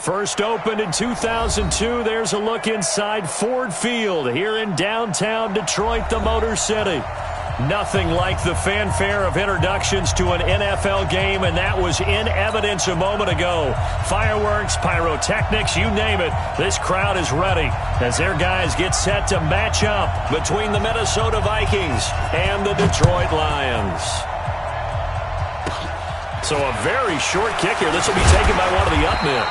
First opened in 2002, there's a look inside Ford Field here in downtown Detroit, the Motor City. Nothing like the fanfare of introductions to an NFL game, and that was in evidence a moment ago. Fireworks, pyrotechnics, you name it. This crowd is ready as their guys get set to match up between the Minnesota Vikings and the Detroit Lions. So a very short kick here. This will be taken by one of the up men.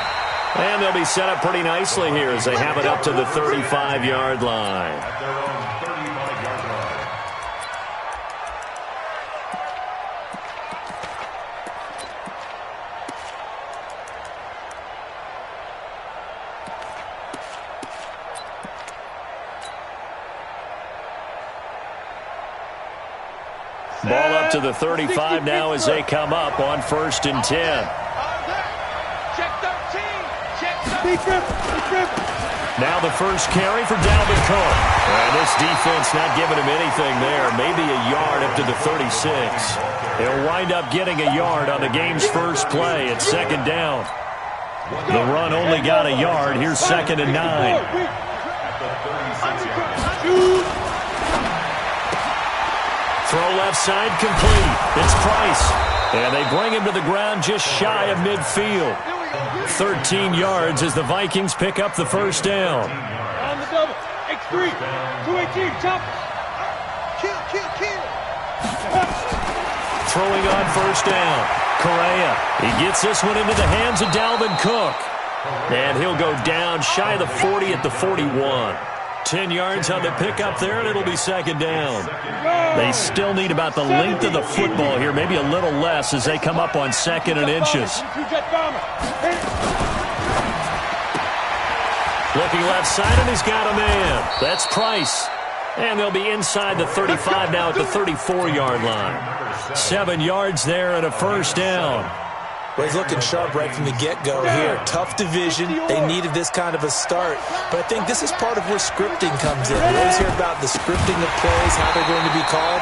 And they'll be set up pretty nicely here as they have it up to the 35-yard line. Ball up to the 35 now as they come up on 1st and 10. Now the first carry for Dalvin Cook. And this defense not giving him anything there. Maybe a yard up to the 36. He'll wind up getting a yard on the game's first play at 2nd down. The run only got a yard. Here's 2nd and 9. Throw left side complete. It's Price. And they bring him to the ground just shy of midfield. 13 yards as the Vikings pick up the first down. On the double. X3. 218. Chop. Kill. Throwing on 1st down. Correa. He gets this one into the hands of Dalvin Cook. And he'll go down shy of the 40 at the 41. 10 yards on the pickup there, and it'll be 2nd down. They still need about the length of the football here, maybe a little less as they come up on 2nd and inches. Looking left side, and he's got a man. That's Price. And they'll be inside the 35 now at the 34-yard line. 7 yards there and a 1st down. Well, he's looking sharp right from the get-go here. Tough division. They needed this kind of a start. But I think this is part of where scripting comes in. We always hear about the scripting of plays, how they're going to be called.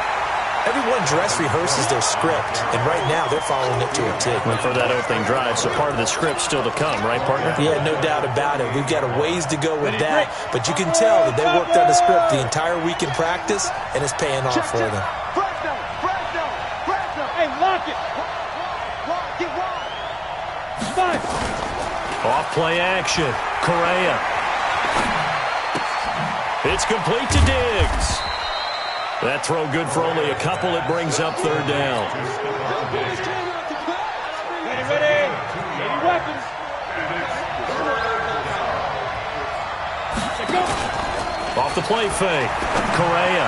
Everyone dress rehearses their script, and right now they're following it to a T. Went for that opening drive, so part of the script still to come, right, partner? Yeah, no doubt about it. We've got a ways to go with that, but you can tell that they worked on the script the entire week in practice, and it's paying off for them. Hey, lock it. Off play action. Correa. It's complete to Diggs. That throw good for only a couple. It brings up 3rd down. Ready. Any weapons. Off the play fake. Correa.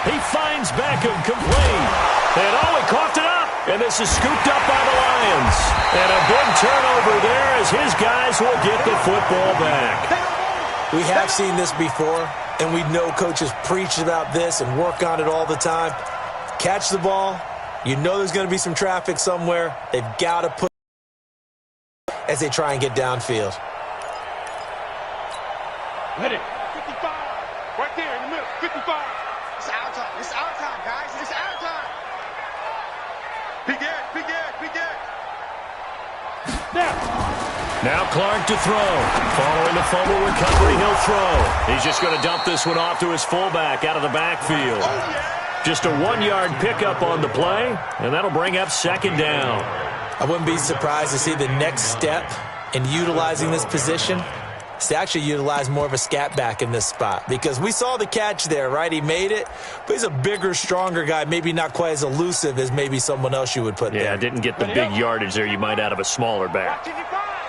He finds Beckham complete. And he coughed it up. And this is scooped up by the Lions. And a big turnover there as his guys will get the football back. We have seen this before, and we know coaches preach about this and work on it all the time. Catch the ball. You know there's going to be some traffic somewhere. They've got to put as they try and get downfield. Ready. 55. Right there in the middle. 55. It's our time. It's our time, guys. It's our time. Be good. Now Clark to throw. Following the fumble recovery, he'll throw. He's just going to dump this one off to his fullback out of the backfield. Just a 1-yard pickup on the play, and that'll bring up 2nd down. I wouldn't be surprised to see the next step in utilizing this position is to actually utilize more of a scat back in this spot, because we saw the catch there, right? He made it, but he's a bigger, stronger guy, maybe not quite as elusive as maybe someone else you would put there. Yeah, didn't get the big yardage there you might out of a smaller back.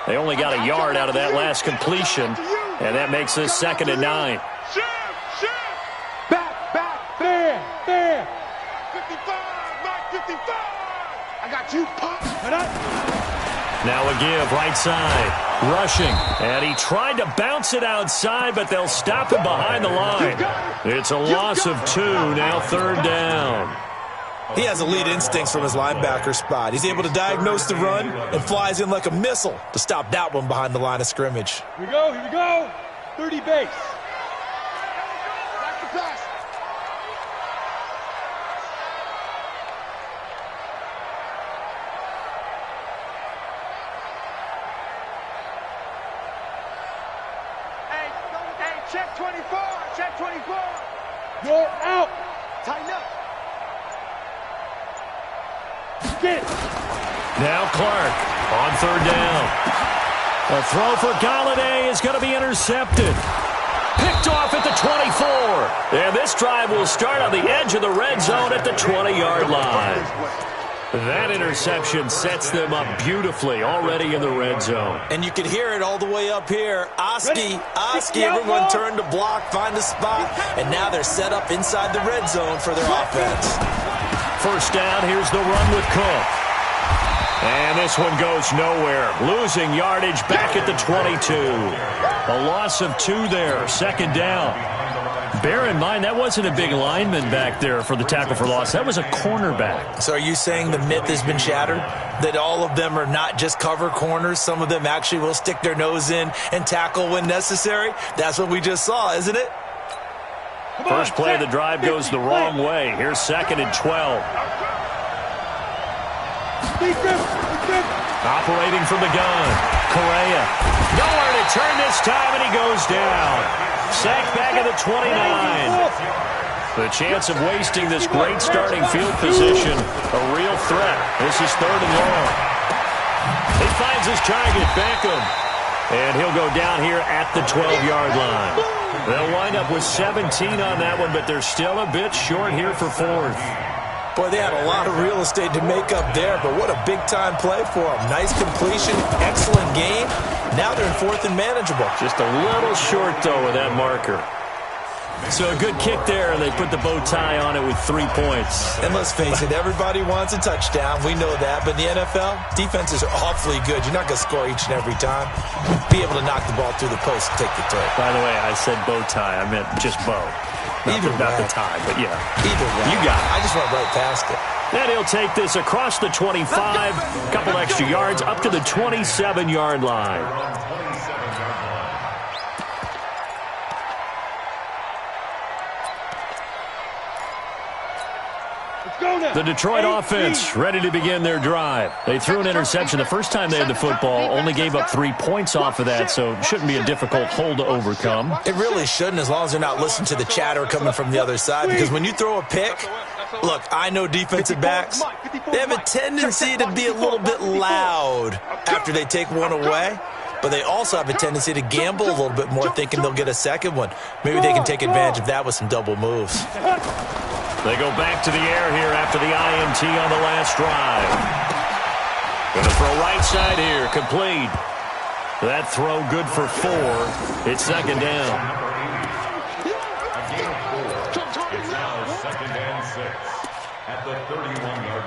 They only got a yard out of that last completion, and that makes this 2nd and 9. Back, fair. 55, Mike, 55. I got you, pop. Now a give, right side. Rushing, and he tried to bounce it outside, but they'll stop him behind the line. It's a loss of 2, now 3rd down. He has elite instincts from his linebacker spot. He's able to diagnose the run and flies in like a missile to stop that one behind the line of scrimmage. Here we go. 30 base. That's the pass. Check 24. Check 24. You're out. Tighten up. Get it. Now Clark on third down. A throw for Galladay is going to be intercepted. Picked off at the 24. And this drive will start on the edge of the red zone at the 20-yard line. That interception sets them up beautifully already in the red zone. And you can hear it all the way up here. Oski, everyone turned to block, find a spot, and now they're set up inside the red zone for their offense. First down, here's the run with Cook. And this one goes nowhere. Losing yardage back at the 22. A loss of 2 there, second down. Bear in mind, that wasn't a big lineman back there for the tackle for loss. That was a cornerback. So are you saying the myth has been shattered? That all of them are not just cover corners? Some of them actually will stick their nose in and tackle when necessary? That's what we just saw, isn't it? First play of the drive goes the wrong way. Here's second and 12. Operating from the gun. Correa. Nowhere to turn this time, and he goes down. Sacked back at the 29. The chance of wasting this great starting field position, a real threat. This is third and long. He finds his target, Beckham. And he'll go down here at the 12-yard line. They'll wind up with 17 on that one, but they're still a bit short here for fourth. Boy, they had a lot of real estate to make up there, but what a big-time play for them. Nice completion, excellent game. Now they're in fourth and manageable. Just a little short, though, with that marker. So a good kick there, and they put the bow tie on it with 3 points. And let's face it, everybody wants a touchdown. We know that. But in the NFL, defenses are awfully good. You're not going to score each and every time. Be able to knock the ball through the post and take the throw. By the way, I said bow tie. I meant just bow. Not the tie, but yeah. Either way. You got it. I just went right past it. And he'll take this across the 25, a couple extra yards, up to the 27-yard line. The Detroit offense ready to begin their drive. They threw an interception the first time they had the football, only gave up 3 points off of that, so it shouldn't be a difficult hole to overcome. It really shouldn't, as long as they're not listening to the chatter coming from the other side, because when you throw a pick, look, I know defensive backs, they have a tendency to be a little bit loud after they take one away, but they also have a tendency to gamble a little bit more, thinking they'll get a second one. Maybe they can take advantage of that with some double moves. They go back to the air here after the INT on the last drive. Going to throw right side here, complete. That throw good for 4. It's second down. It's now second and 6 at the 31-yard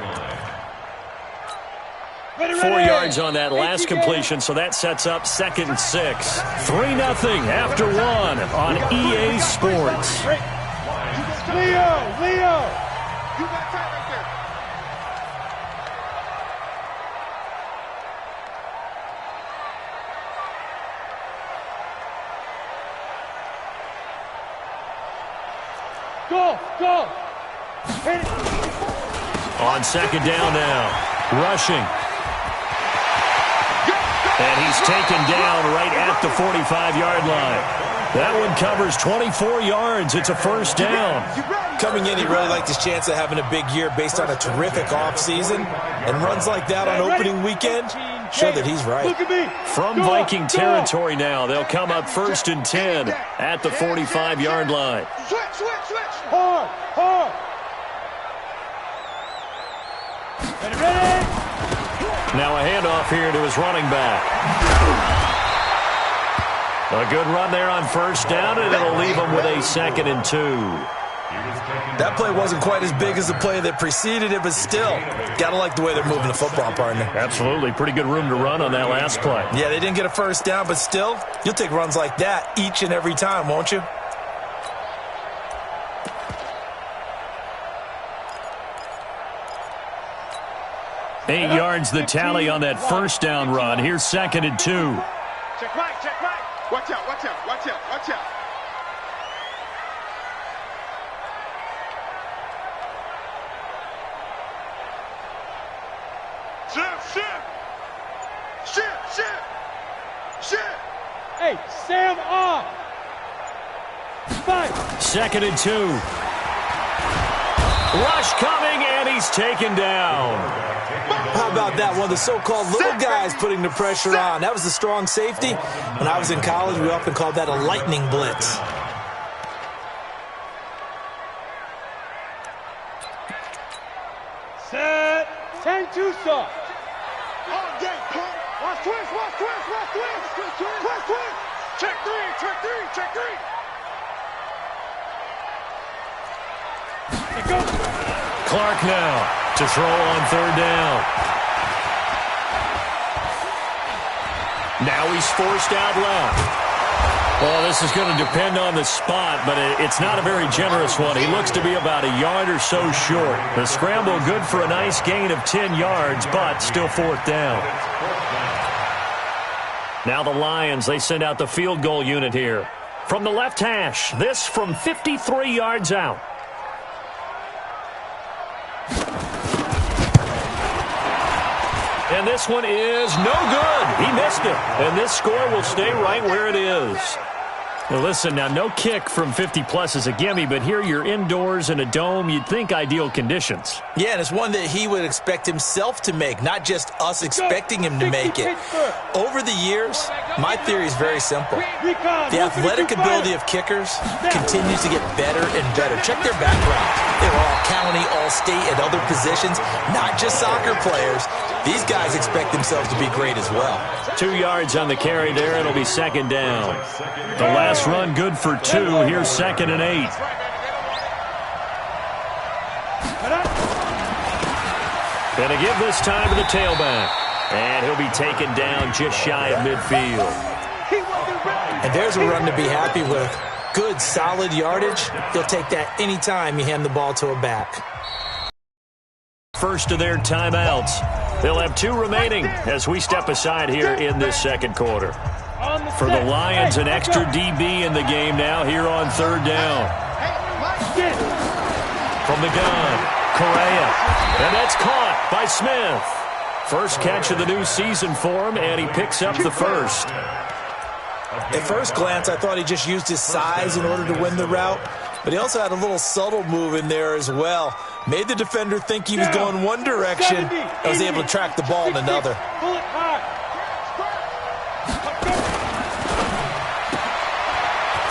line. 4 yards on that last completion, so that sets up second and 6. 3-0 after 1 on EA Sports. Leo! You got time right there. Go! Hit it! On second down now, rushing. And he's taken down right at the 45-yard line. That one covers 24 yards. It's a first down. Coming in, he really liked his chance of having a big year based on a terrific offseason. And runs like that on opening weekend show that he's right. From Viking territory now, they'll come up first and 10 at the 45-yard line. Switch. Hard. Ready? Now a handoff here to his running back. A good run there on first down, and it'll leave him with a second and 2. That play wasn't quite as big as the play that preceded it, but still, gotta like the way they're moving the football, partner. Absolutely. Pretty good room to run on that last play. Yeah, they didn't get a first down, but still, you'll take runs like that each and every time, won't you? Eight yards the tally on that first down run. Here's second and 2. Check right. Watch out. Shit. Hey, Sam off! 2nd and 2. Rush coming, and he's taken down. How about that? One of the so-called little guys putting the pressure on. That was the strong safety. When I was in college, we often called that a lightning blitz. Set. 10-2 stop. Watch twist, watch twist, watch twist. Twist, twist. Check three, check three, check three. Clark now to throw on 3rd down. Now he's forced out left. Well, this is going to depend on the spot, but it's not a very generous one. He looks to be about a yard or so short. The scramble good for a nice gain of 10 yards, but still 4th down. Now the Lions, they send out the field goal unit here. From the left hash, this from 53 yards out. And this one is no good. He missed it. And this score will stay right where it is. Well, listen, now no kick from 50-plus is a gimme, but here you're indoors in a dome. You'd think ideal conditions. Yeah, and it's one that he would expect himself to make, not just us expecting him to make it. Over the years, my theory is very simple. The athletic ability of kickers continues to get better and better. Check their background. They were all county, all state, at other positions, not just soccer players. These guys expect themselves to be great as well. 2 yards on the carry there. It'll be 2nd down. The last run good for 2. Here's 2nd and 8. Gonna give this time to the tailback. And he'll be taken down just shy of midfield. And there's a run to be happy with. Good, solid yardage. He'll take that anytime you hand the ball to a back. First of their timeouts. They'll have 2 remaining as we step aside here in this 2nd quarter. For the Lions, an extra DB in the game now here on 3rd down. From the gun, Correa. And that's caught by Smith. First catch of the new season for him, and he picks up the first. At first glance, I thought he just used his size in order to win the route, but he also had a little subtle move in there as well. Made the defender think he was going one direction and was able to track the ball in another.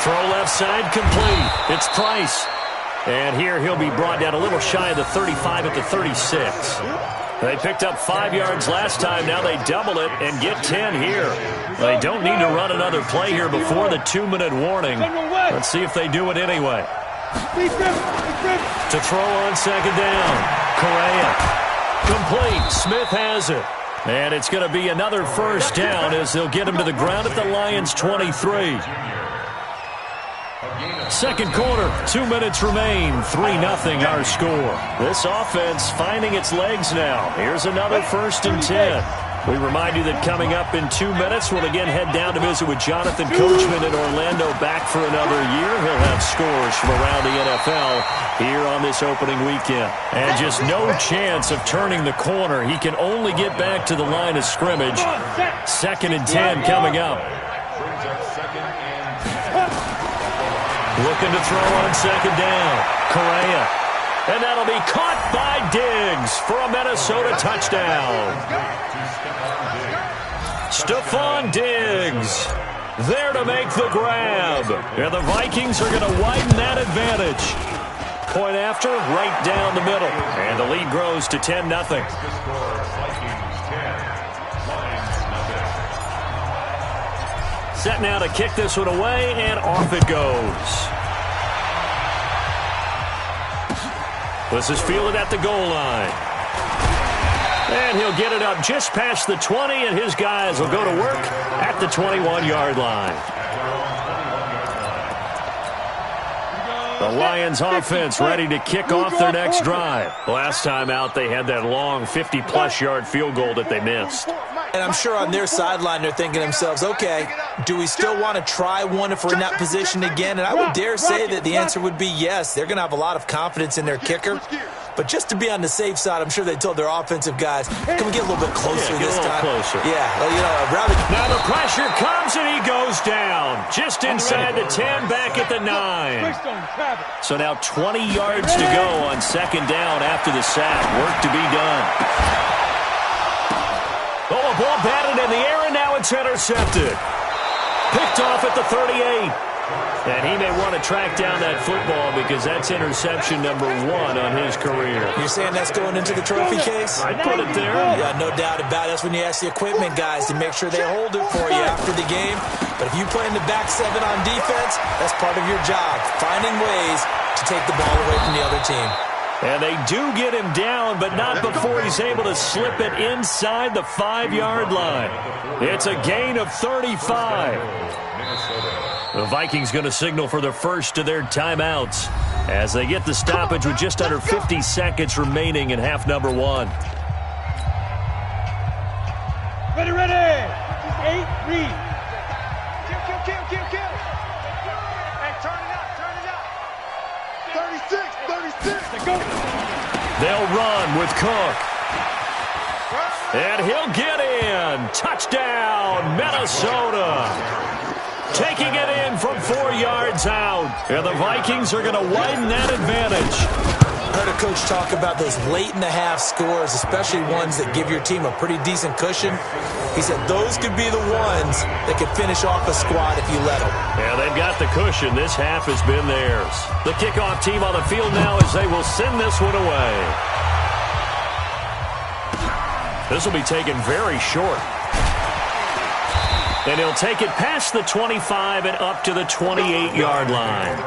Throw left side complete. It's Price. And here he'll be brought down a little shy of the 35 at the 36. They picked up 5 yards last time. Now they double it and get 10 here. They don't need to run another play here before the 2-minute warning. Let's see if they do it anyway. To throw on 2nd down. Correa. Complete. Smith has it. And it's going to be another first down as they'll get him to the ground at the Lions' 23. 2nd quarter, 2 minutes remain, 3-0 our score. This offense finding its legs now. Here's another 1st and 10. We remind you that coming up in 2 minutes, we'll again head down to visit with Jonathan Coachman in Orlando, back for another year. He'll have scores from around the NFL here on this opening weekend. And just no chance of turning the corner. He can only get back to the line of scrimmage. 2nd and 10 coming up. Looking to throw on 2nd down. Correa. And that'll be caught by Diggs for a Minnesota touchdown. Stephon Diggs there to make the grab. And the Vikings are going to widen that advantage. Point after, right down the middle. And the lead grows to 10-0. Set now to kick this one away, and off it goes. This is fielded at the goal line. And he'll get it up just past the 20, and his guys will go to work at the 21-yard line. The Lions offense ready to kick off their next drive. Last time out, they had that long 50-plus yard field goal that they missed. And I'm sure on their sideline they're thinking to themselves, okay, do we still want to try one if we're in that position again? And I would dare say that the answer would be yes. They're going to have a lot of confidence in their kicker. But just to be on the safe side, I'm sure they told their offensive guys, can we get a little bit closer this time? Closer. Yeah, well, you know, rather... Now the pressure comes and he goes down. Just inside the 10, back at the 9. So now 20 yards to go on second down after the sack. Work to be done. Oh, a ball batted in the air, and now it's intercepted. Picked off at the 38. And he may want to track down that football because that's interception number 1 on his career. You're saying that's going into the trophy case? I'd put it there. Yeah, no doubt about it. That's when you ask the equipment guys to make sure they hold it for you after the game. But if you play in the back 7 on defense, that's part of your job, finding ways to take the ball away from the other team. And they do get him down, but not before he's able to slip it inside the 5-yard line. It's a gain of 35. The Vikings going to signal for the first of their timeouts as they get the stoppage with just under 50 seconds remaining in half number 1. Ready, ready. 8, read. Kill. Hey, turn it up. 36. Let's go. They'll run with Cook. And he'll get in. Touchdown, Minnesota. Taking it in from 4 yards out. And the Vikings are going to widen that advantage. I heard a coach talk about those late-in-the-half scores, especially ones that give your team a pretty decent cushion. He said those could be the ones that could finish off a squad if you let them. Yeah, they've got the cushion. This half has been theirs. The kickoff team on the field now as they will send this one away. This will be taken very short. And he'll take it past the 25 and up to the 28-yard line.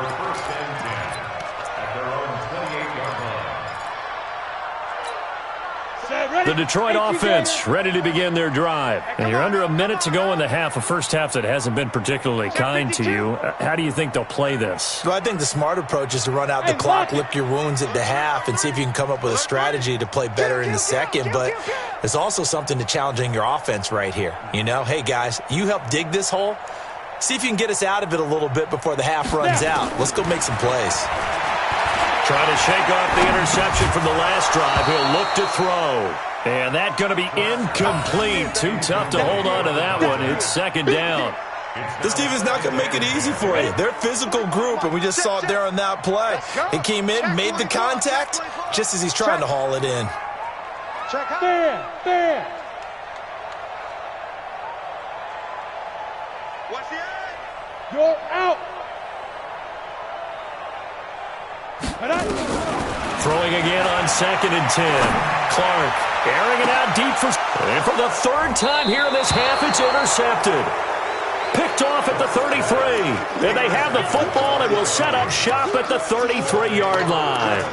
The Detroit offense ready to begin their drive. And you're under a minute to go in the half, a first half that hasn't been particularly kind to you. How do you think they'll play this? Well, I think the smart approach is to run out the clock, lick your wounds at the half, and see if you can come up with a strategy to play better in the second. But there's also something to challenging your offense right here. You know, hey, guys, you help dig this hole. See if you can get us out of it a little bit before the half runs out. Let's go make some plays. Trying to shake off the interception from the last drive. He'll look to throw. And that's going to be incomplete. Too tough to hold on to that one. It's second down. This defense is not going to make it easy for you. They're a physical group, and we just saw it there on that play. He came in, made the contact, just as he's trying to haul it in. There. What's the end? You're out. Throwing again on 2nd and 10. Clark airing it out deep and for the 3rd time here in this half, it's intercepted. Picked off at the 33. And they have the football and will set up shop at the 33-yard line.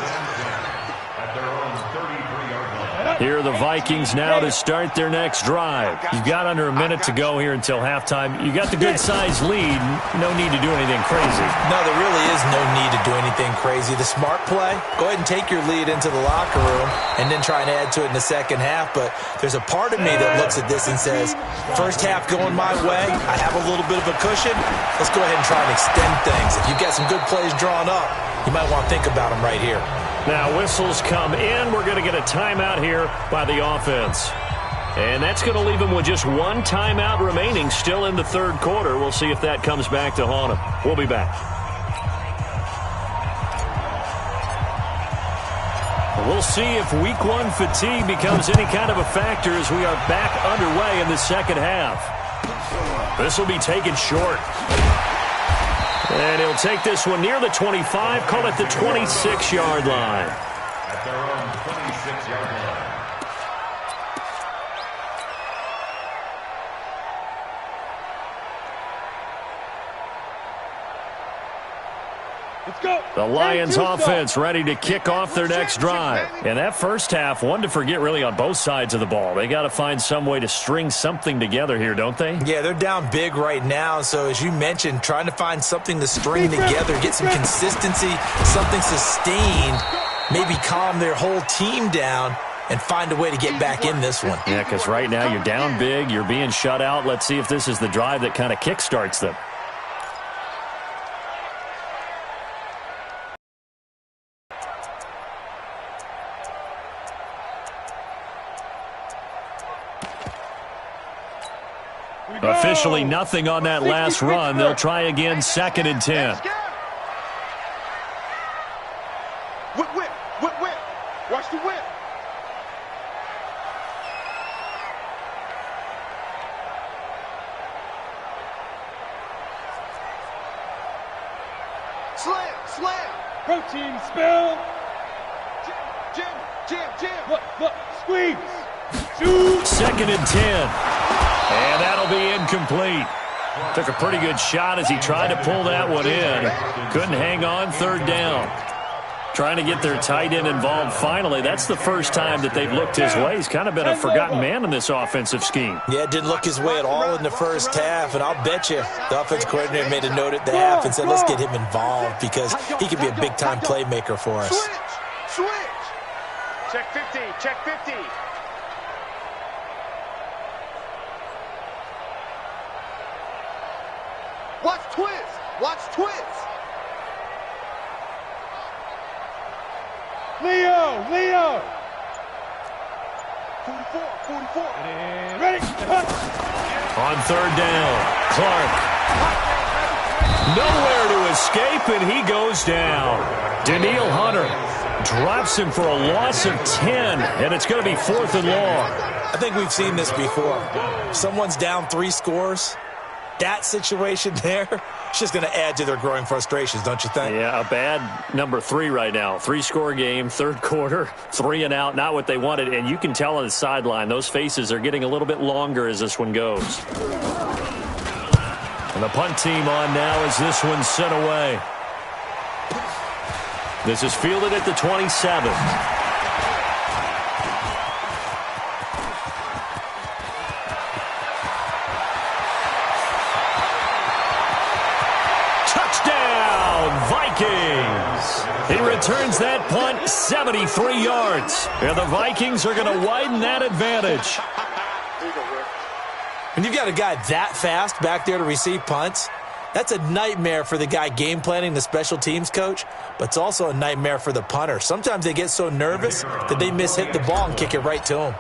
Here are the Vikings now to start their next drive. You've got under a minute to go here until halftime. You got the good-sized lead. No need to do anything crazy. No, there really is no need to do anything crazy. The smart play, go ahead and take your lead into the locker room and then try and add to it in the second half. But there's a part of me that looks at this and says, first half going my way, I have a little bit of a cushion. Let's go ahead and try and extend things. If you've got some good plays drawn up, you might want to think about them right here. Now whistles come in. We're going to get a timeout here by the offense. And that's going to leave them with just one timeout remaining still in the 3rd quarter. We'll see if that comes back to haunt them. We'll be back. We'll see if week 1 fatigue becomes any kind of a factor as we are back underway in the second half. This will be taken short. And he'll take this one near the 25, call it the 26-yard line. At their own 26-yard line. Let's go. The Lions offense ready to kick off their next drive. And that first half, one to forget really on both sides of the ball. They got to find some way to string something together here, don't they? Yeah, they're down big right now. So as you mentioned, trying to find something to string together, get some consistency, something sustained, maybe calm their whole team down and find a way to get back in this one. Yeah, because right now you're down big, you're being shut out. Let's see if this is the drive that kind of kickstarts them. Officially nothing on that last run. They'll try again, 2nd and 10. Whip, whip, whip, whip. Watch the whip. Slam, slam. Protein spill. Jam, jam, jam. Look, squeeze. Shoot. 2nd and 10. And that'll be incomplete. Took a pretty good shot as he tried to pull that one in. Couldn't hang on, 3rd down. Trying to get their tight end involved finally. That's the first time that they've looked his way. He's kind of been a forgotten man in this offensive scheme. Yeah, didn't look his way at all in the first half, and I'll bet you the offensive coordinator made a note at the half and said, let's get him involved because he could be a big-time playmaker for us. Switch. Check 50, check 50. Watch twist, watch twist. Leo. 44. And ready. Punch. On 3rd down, Clark. Nowhere to escape, and he goes down. Daniil Hunter drops him for a loss of 10, and it's going to be 4th and long. I think we've seen this before. If someone's down 3 scores, that situation there, it's just going to add to their growing frustrations, don't you think? Yeah, a bad number 3 right now. 3-score game, 3rd quarter, 3 and out, not what they wanted. And you can tell on the sideline, those faces are getting a little bit longer as this one goes. And the punt team on now as this one's sent away. This is fielded at the 27. He returns that punt 73 yards. And the Vikings are going to widen that advantage. When you've got a guy that fast back there to receive punts, that's a nightmare for the guy game planning, the special teams coach, but it's also a nightmare for the punter. Sometimes they get so nervous that they hit the ball and kick it right to him.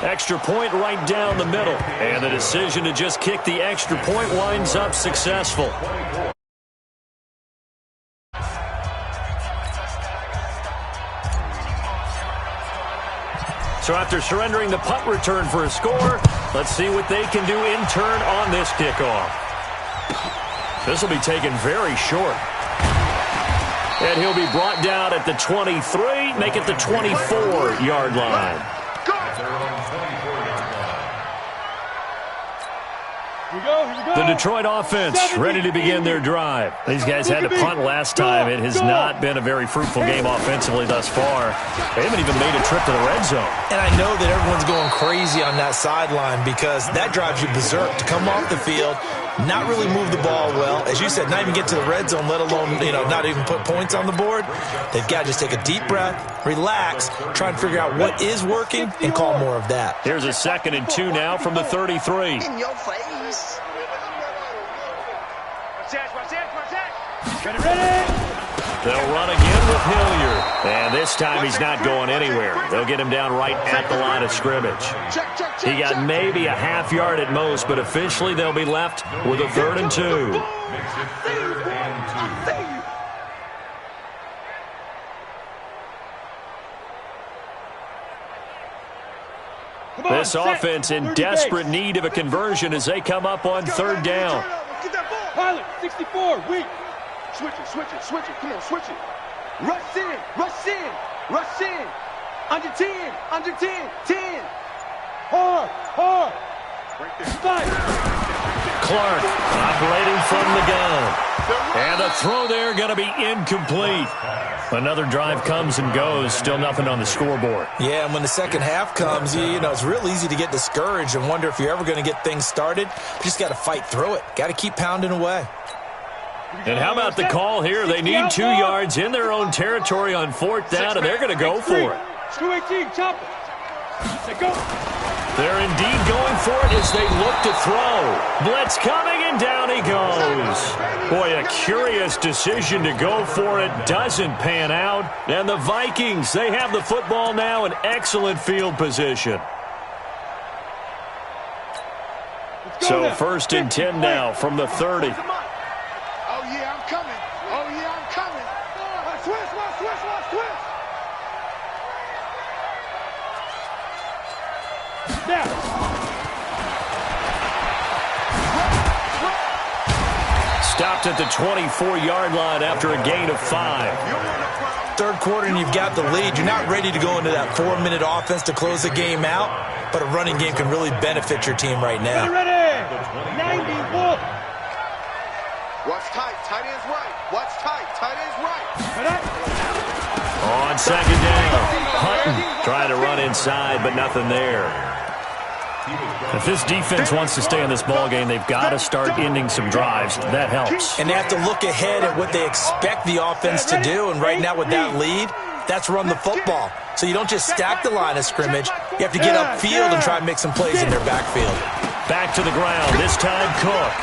Extra point right down the middle. And the decision to just kick the extra point winds up successful. So after surrendering the punt return for a score, let's see what they can do in turn on this kickoff. This will be taken very short. And he'll be brought down at the 23, make it the 24-yard line. Here we go. The Detroit offense ready to begin their drive. These guys had to punt last time. It has not been a very fruitful game offensively thus far. They haven't even made a trip to the red zone. And I know that everyone's going crazy on that sideline because that drives you berserk to come off the field, not really move the ball well. As you said, not even get to the red zone, let alone, not even put points on the board. They've got to just take a deep breath, relax, try and figure out what is working, and call more of that. Here's a 2nd and 2 now from the 33. In your face. Ready. They'll run again with Hilliard. And this time he's not going anywhere. They'll get him down right at the line of scrimmage. He got maybe a half yard at most, but officially they'll be left with a 3rd and 2. This offense in desperate need of a conversion as they come up on 3rd down. Pilot, 64, weak. Switch it. Come on, switch it. Rush in. Under 10. 10. Hard. Spike. Clark operating from the gun. And the throw there going to be incomplete. Another drive comes and goes. Still nothing on the scoreboard. Yeah, and when the second half comes, it's real easy to get discouraged and wonder if you're ever going to get things started. You just got to fight through it. Got to keep pounding away. And how about the call here? They need 2 yards in their own territory on 4th down, and they're going to go for it. 218, chop it. Go. They're indeed going for it as they look to throw. Blitz coming, and down he goes. Boy, a curious decision to go for it. Doesn't pan out. And the Vikings, they have the football now in excellent field position. So 1st and 10 now from the 30. Oh, yeah, I'm coming. Oh, yeah, I'm coming. Watch twist, watch twist, watch twist. Snap. Stopped at the 24-yard line after a gain of 5. Third quarter and you've got the lead. You're not ready to go into that 4-minute offense to close the game out, but a running game can really benefit your team right now. Ready. 91. Watch tight, tight end's right. Watch tight, tight end's right. On 2nd down, Hutton trying to run inside, but nothing there. If this defense wants to stay in this ballgame, they've got to start ending some drives. That helps. And they have to look ahead at what they expect the offense to do, and right now with that lead, that's run the football. So you don't just stack the line of scrimmage. You have to get upfield and try and make some plays in their backfield. Back to the ground, this time Cook.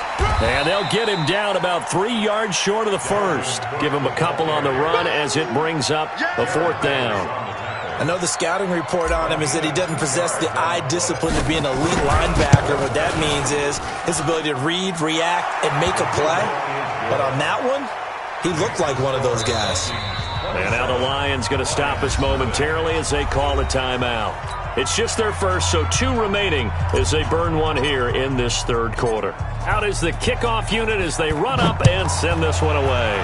And they'll get him down about 3 yards short of the first. Give him a couple on the run as it brings up a 4th down. I know the scouting report on him is that he doesn't possess the eye discipline to be an elite linebacker. What that means is his ability to read, react, and make a play. But on that one, he looked like one of those guys. And now the Lions going to stop us momentarily as they call a timeout. It's just their first, so 2 remaining as they burn one here in this 3rd quarter. Out is the kickoff unit as they run up and send this one away.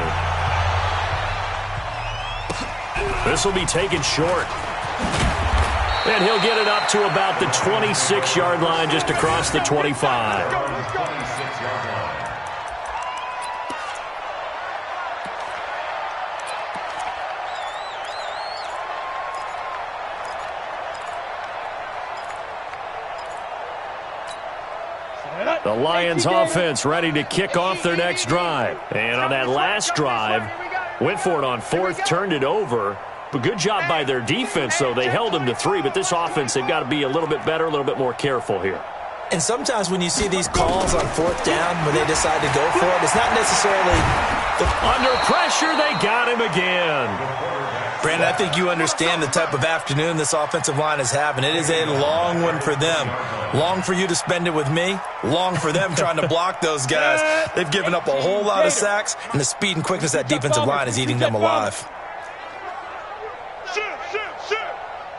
This will be taken short. And he'll get it up to about the 26-yard line, just across the 25. The Lions offense ready to kick off their next drive. And on that last drive, went for it on 4th, turned it over. But good job by their defense, though. They held them to 3, but this offense, they've got to be a little bit better, a little bit more careful here. And sometimes when you see these calls on 4th down, when they decide to go for it, it's not necessarily under pressure. They got him again. Brandon, I think you understand the type of afternoon this offensive line is having. It is a long one for them. Long for you to spend it with me. Long for them trying to block those guys. They've given up a whole lot of sacks, and the speed and quickness of that defensive line is eating them alive.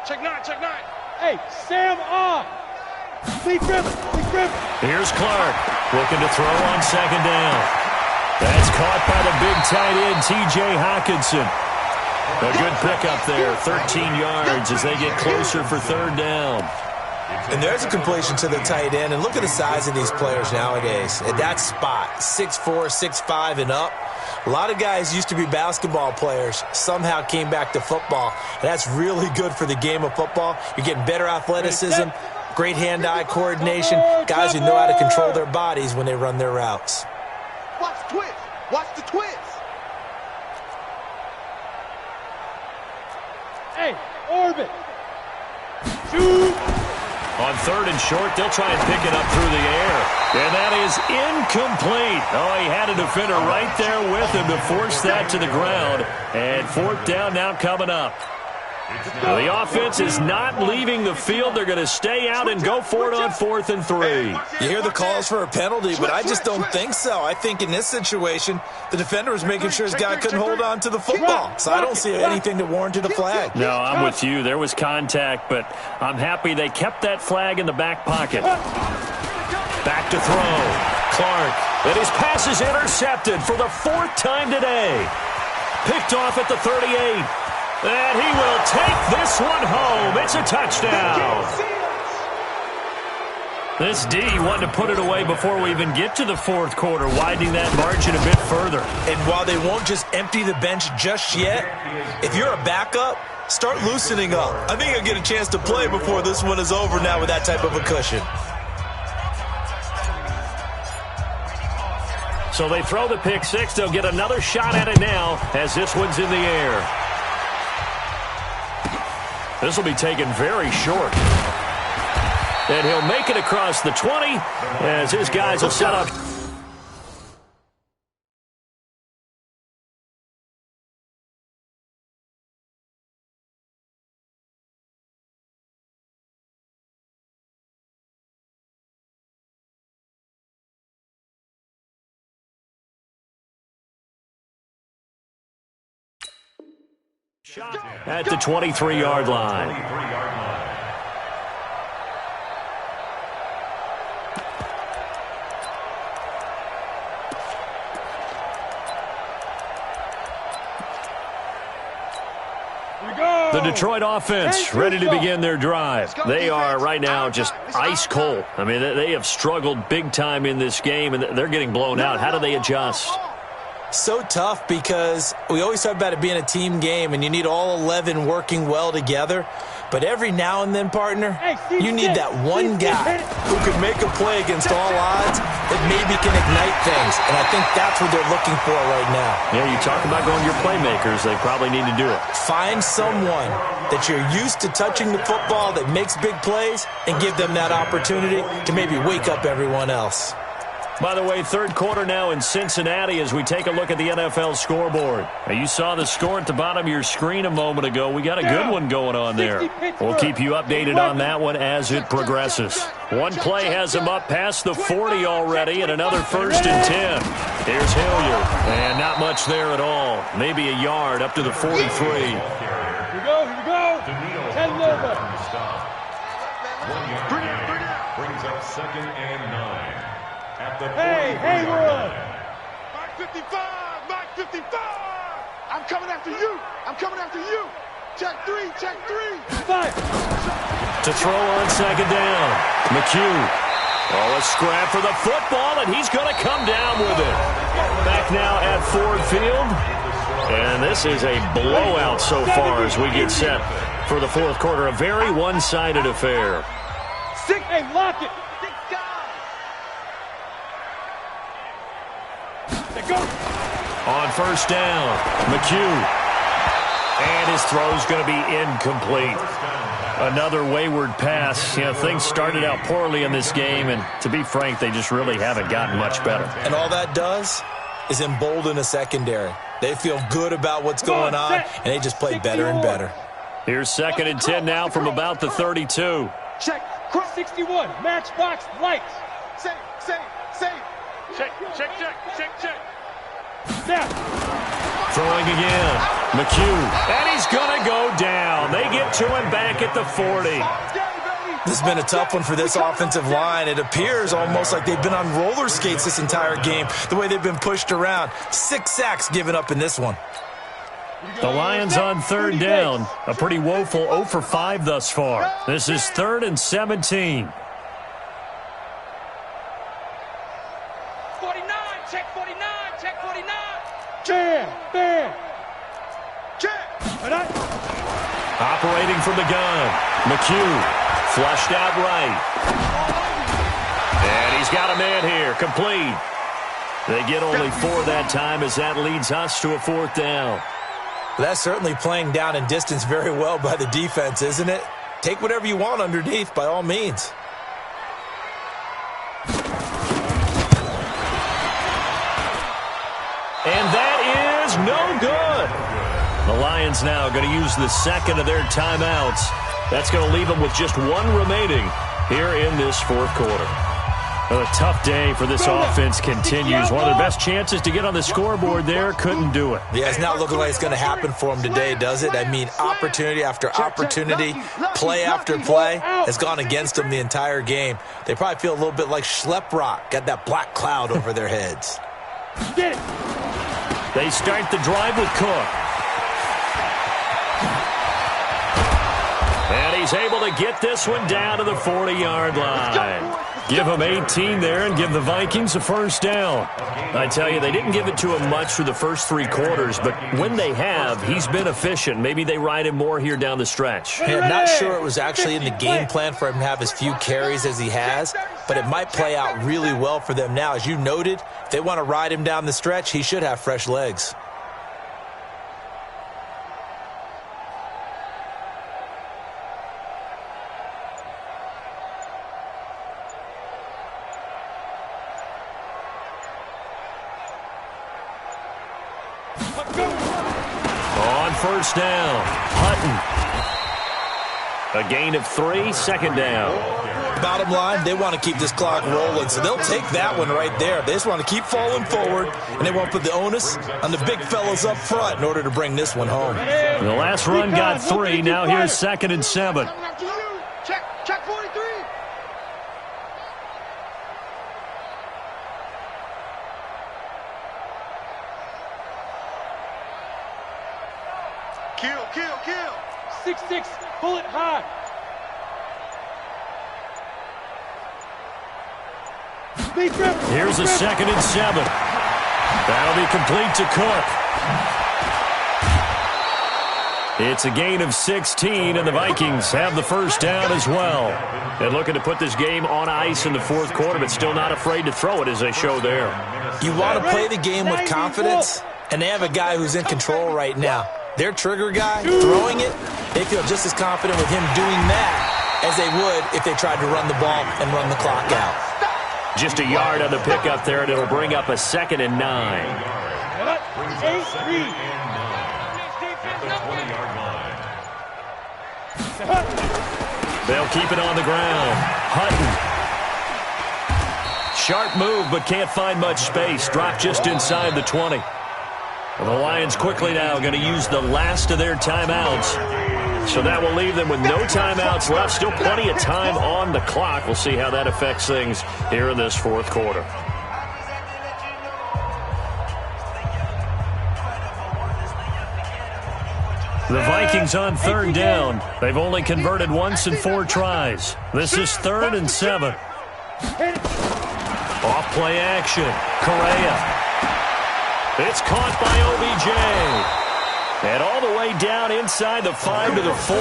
Check 9. Hey, Sam on. Lee Griffin. Here's Clark looking to throw on 2nd down. That's caught by the big tight end, T.J. Hockenson. A good pickup there, 13 yards as they get closer for 3rd down. And there's a completion to the tight end. And look at the size of these players nowadays. At that spot, 6'4", 6'5", and up. A lot of guys used to be basketball players, somehow came back to football. And that's really good for the game of football. You're getting better athleticism, great hand-eye coordination, guys who know how to control their bodies when they run their routes. Watch the twist. Watch the twist. Hey, orbit. Shoot. On 3rd and short, they'll try and pick it up through the air. And that is incomplete. Oh, he had a defender right there with him to force that to the ground. And 4th down now coming up. Now, the offense is not leaving the field. They're going to stay out and go for it on 4th and 3. You hear the calls for a penalty, but I just don't think so. I think in this situation, the defender was making sure his guy couldn't hold on to the football. So I don't see anything that warranted a flag. No, I'm with you. There was contact, but I'm happy they kept that flag in the back pocket. Back to throw. Clark. And his pass is intercepted for the 4th time today. Picked off at the 38. And he will take this one home. It's a touchdown. This D wanted to put it away before we even get to the 4th quarter, widening that margin a bit further. And while they won't just empty the bench just yet, if you're a backup, start loosening up. I think I'll get a chance to play before this one is over now with that type of a cushion. So they throw the pick 6. They'll get another shot at it now as this one's in the air. This will be taken very short. And he'll make it across the 20 as his guys will set up. at the 23-yard line. The Detroit offense ready to begin their drive. They are right now just ice cold. I mean, they have struggled big time in this game, and they're getting blown out. How do they adjust? So tough because we always talk about it being a team game, and you need all 11 working well together. But every now and then, partner, you need that one guy who can make a play against all odds that maybe can ignite things. And I think that's what they're looking for right now. Yeah, you talk about going to your playmakers. They probably need to do it. Find someone that you're used to touching the football that makes big plays and give them that opportunity to maybe wake up everyone else. By the way, third quarter now in Cincinnati as we take a look at the NFL scoreboard. Now, you saw the score at the bottom of your screen a moment ago. We got a good one going on there. We'll keep you updated on that one as it progresses. One play has him up past the 40 already, and another 1st and 10. Here's Hilliard, and not much there at all. Maybe a yard up to the 43. Here we go. 10 over. Brings up 2nd and 9. Hey, Hayward! Mark 55! Mark 55! I'm coming after you! I'm coming after you! Check 3! Check 3! 5! To throw on 2nd down. McHugh. Oh, a scrap for the football, and he's going to come down with it. Back now at Ford Field. And this is a blowout so far as we get set for the fourth quarter. A very one-sided affair. 6! Hey, lock it! On 1st down, McHugh. And his throw's going to be incomplete. Another wayward pass. You know, things started out poorly in this game, and to be frank, they just really haven't gotten much better. And all that does is embolden a secondary. They feel good about what's going on, and they just play better and better. Here's 2nd and 10 now from about the 32. Check. 61. Matchbox lights. Say. Check. Snap. Throwing again. McHugh. And he's going to go down. They get to him back at the 40. This has been a tough one for this offensive line. It appears almost like they've been on roller skates this entire game, the way they've been pushed around. 6 sacks given up in this one. The Lions on 3rd down. A pretty woeful 0 for 5 thus far. This is 3rd and 17. 49. Check 49. Check 49. Bam. Check. Operating from the gun. McHugh. Flushed out right. And he's got a man here. Complete. They get only 4 that time as that leads us to a 4th down. That's certainly playing down and distance very well by the defense, isn't it? Take whatever you want underneath, by all means. And that is no good. The Lions now going to use the 2nd of their timeouts. That's going to leave them with just 1 remaining here in this 4th quarter. Well, a tough day for this offense continues. One of their best chances to get on the scoreboard there, couldn't do it. Yeah, it's not looking like it's going to happen for them today, does it? I mean, opportunity after opportunity, play after play has gone against them the entire game. They probably feel a little bit like Schlepp-Rock, got that black cloud over their heads. Get it. They start the drive with Cook. And he's able to get this one down to the 40-yard line. Give him 18 there and give the Vikings a 1st down. I tell you, they didn't give it to him much through the first 3 quarters, but when they have, he's been efficient. Maybe they ride him more here down the stretch. Hey, I'm not sure it was actually in the game plan for him to have as few carries as he has, but it might play out really well for them now. As you noted, if they want to ride him down the stretch, he should have fresh legs. On 1st down, Hutton. A gain of 3, second down. Bottom line, they want to keep this clock rolling, so they'll take that one right there. They just want to keep falling forward, and they won't put the onus on the big fellas up front in order to bring this one home. The last run got 3. Now here's 2nd and 7. Check 43. Kill. 6-6, pull it high. Here's a 2nd and 7. That'll be complete to Cook. It's a gain of 16, and the Vikings have the first down as well. And looking to put this game on ice in the fourth quarter, but still not afraid to throw it as they show there. You want to play the game with confidence, and they have a guy who's in control right now. Their trigger guy, throwing it, they feel just as confident with him doing that as they would if they tried to run the ball and run the clock out. Just a yard on the pickup there, and it'll bring up a 2nd and 9. 8-3. They'll keep it on the ground. Hutton. Sharp move, but can't find much space. Dropped just inside the 20. The Lions quickly now going to use the last of their timeouts. So that will leave them with no timeouts left. Still plenty of time on the clock. We'll see how that affects things here in this fourth quarter. The Vikings on 3rd down. They've only converted once in 4 tries. This is 3rd and 7. Off play action. Correa. It's caught by OBJ. And all the way down inside the 5 to the 4.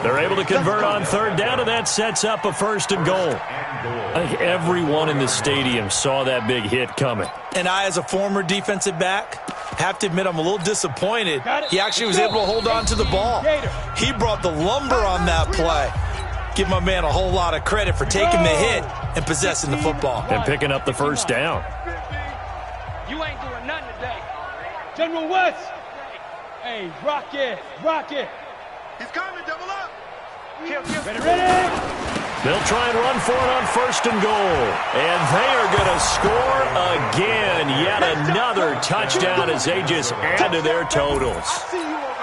They're able to convert on 3rd down, and that sets up a 1st and goal. I think everyone in the stadium saw that big hit coming. And I, as a former defensive back, have to admit I'm a little disappointed. He actually was able to hold on to the ball. He brought the lumber on that play. Give my man a whole lot of credit for taking the hit and possessing the football. And picking up the 1st down. You ain't doing nothing today. General West. Hey, rock it. He's coming, double up. Ready. They'll try and run for it on 1st and goal. And they are going to score again. Yet another touchdown as they just add to their totals.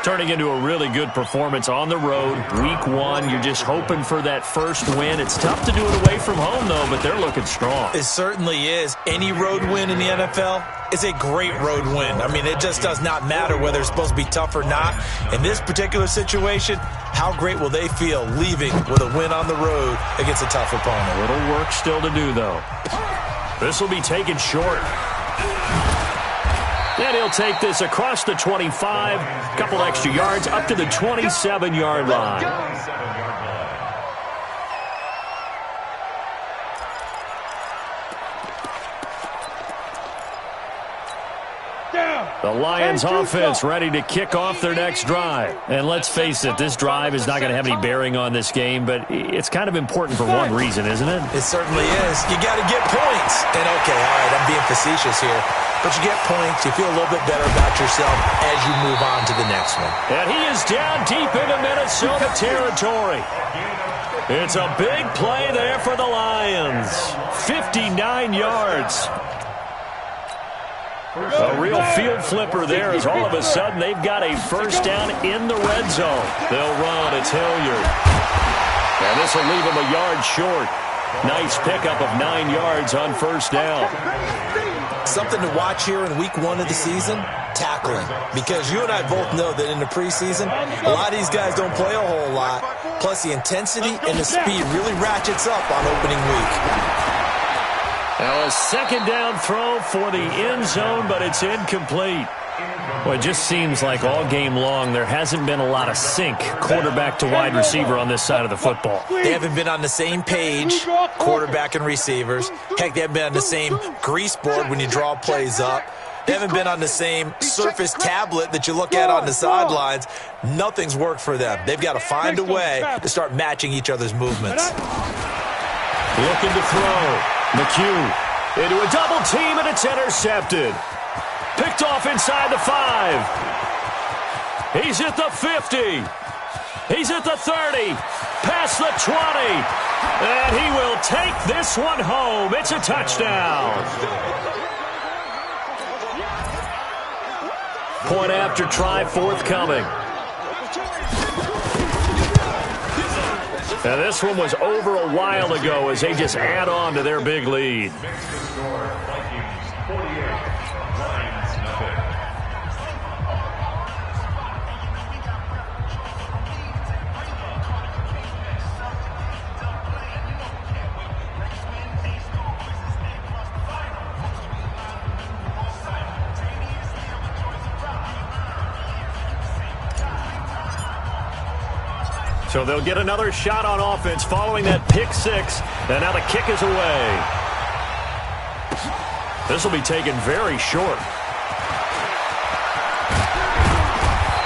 Turning into a really good performance on the road. Week 1, you're just hoping for that first win. It's tough to do it away from home, though, but they're looking strong. It certainly is. Any road win in the NFL is a great road win. I mean, it just does not matter whether it's supposed to be tough or not. In this particular situation, how great will they feel leaving with a win on the road against a tough opponent? A little work still to do, though. This will be taken short. And he'll take this across the 25, a couple extra yards, up to the 27-yard line. The Lions offense ready to kick off their next drive. And let's face it, this drive is not going to have any bearing on this game, but it's kind of important for one reason, isn't it? It certainly is. You got to get points. And okay, all right, I'm being facetious here. But you get points, you feel a little bit better about yourself as you move on to the next one. And he is down deep into Minnesota territory. It's a big play there for the Lions. 59 yards. A real field flipper there as all of a sudden they've got a first down in the red zone. They'll run. It's Hilliard. And this will leave him a yard short. Nice pickup of 9 yards on first down. Something to watch here in week 1 of the season, tackling. Because you and I both know that in the preseason, a lot of these guys don't play a whole lot. Plus the intensity and the speed really ratchets up on opening week. Now a second down throw for the end zone, but it's incomplete. Well, it just seems like all game long there hasn't been a lot of sync quarterback to wide receiver on this side of the football. They haven't been on the same page, quarterback and receivers. Heck, they haven't been on the same grease board when you draw plays up. They haven't been on the same surface tablet that you look at on the sidelines. Nothing's worked for them. They've got to find a way to start matching each other's movements. Looking to throw. McHugh into a double team, and it's intercepted. Picked off inside the 5. He's at the 50. He's at the 30, past the 20, and he will take this one home. It's a touchdown. Point after try forthcoming. And this one was over a while ago as they just add on to their big lead. So they'll get another shot on offense following that pick six. And now the kick is away. This will be taken very short.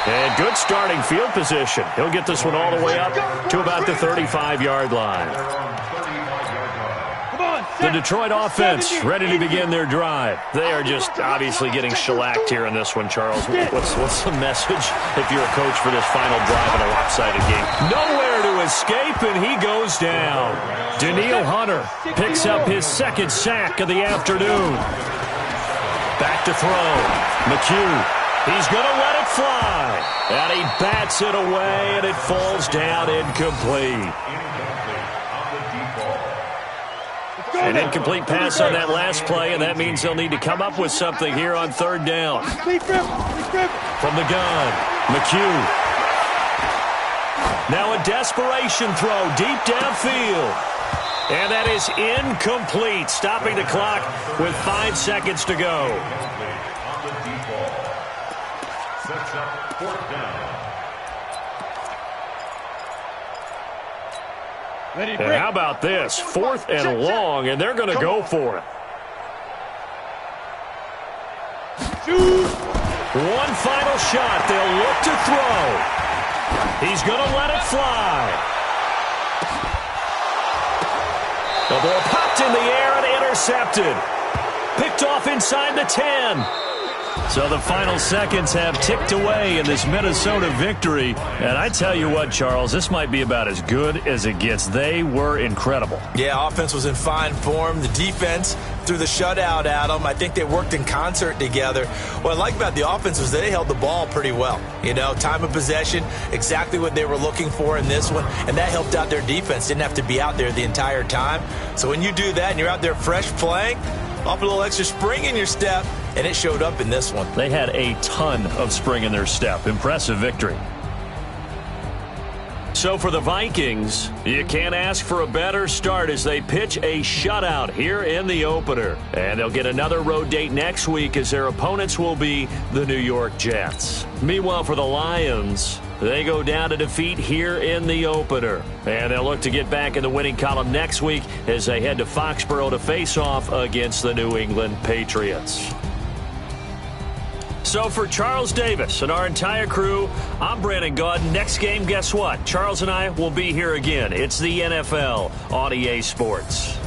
And good starting field position. He'll get this one all the way up to about the 35-yard line. The Detroit offense ready to begin their drive. They are just obviously getting shellacked here in this one, Charles. What's the message if you're a coach for this final drive in a lopsided game? Nowhere to escape, and he goes down. Danielle Hunter picks up his second sack of the afternoon. Back to throw. McHugh. He's going to let it fly. And he bats it away, and it falls down incomplete. An incomplete pass on that last play, and that means they'll need to come up with something here on third down. From the gun, McHugh. Now a desperation throw deep downfield. And that is incomplete, stopping the clock with 5 seconds to go. Sets up fourth down. And how about this? 4th and long, and they're going to go for it. One final shot. They'll look to throw. He's going to let it fly. The ball popped in the air and intercepted. Picked off inside the 10. So the final seconds have ticked away in this Minnesota victory. And I tell you what, Charles, this might be about as good as it gets. They were incredible. Yeah, offense was in fine form. The defense threw the shutout at them. I think they worked in concert together. What I like about the offense was they held the ball pretty well. You know, time of possession, exactly what they were looking for in this one. And that helped out their defense. Didn't have to be out there the entire time. So when you do that and you're out there fresh playing, off a little extra spring in your step, and it showed up in this one. They had a ton of spring in their step. Impressive victory. So for the Vikings, you can't ask for a better start as they pitch a shutout here in the opener. And they'll get another road date next week as their opponents will be the New York Jets. Meanwhile, for the Lions, they go down to defeat here in the opener. And they'll look to get back in the winning column next week as they head to Foxborough to face off against the New England Patriots. So for Charles Davis and our entire crew, I'm Brandon Gaud. Next game, guess what? Charles and I will be here again. It's the NFL on EA Sports.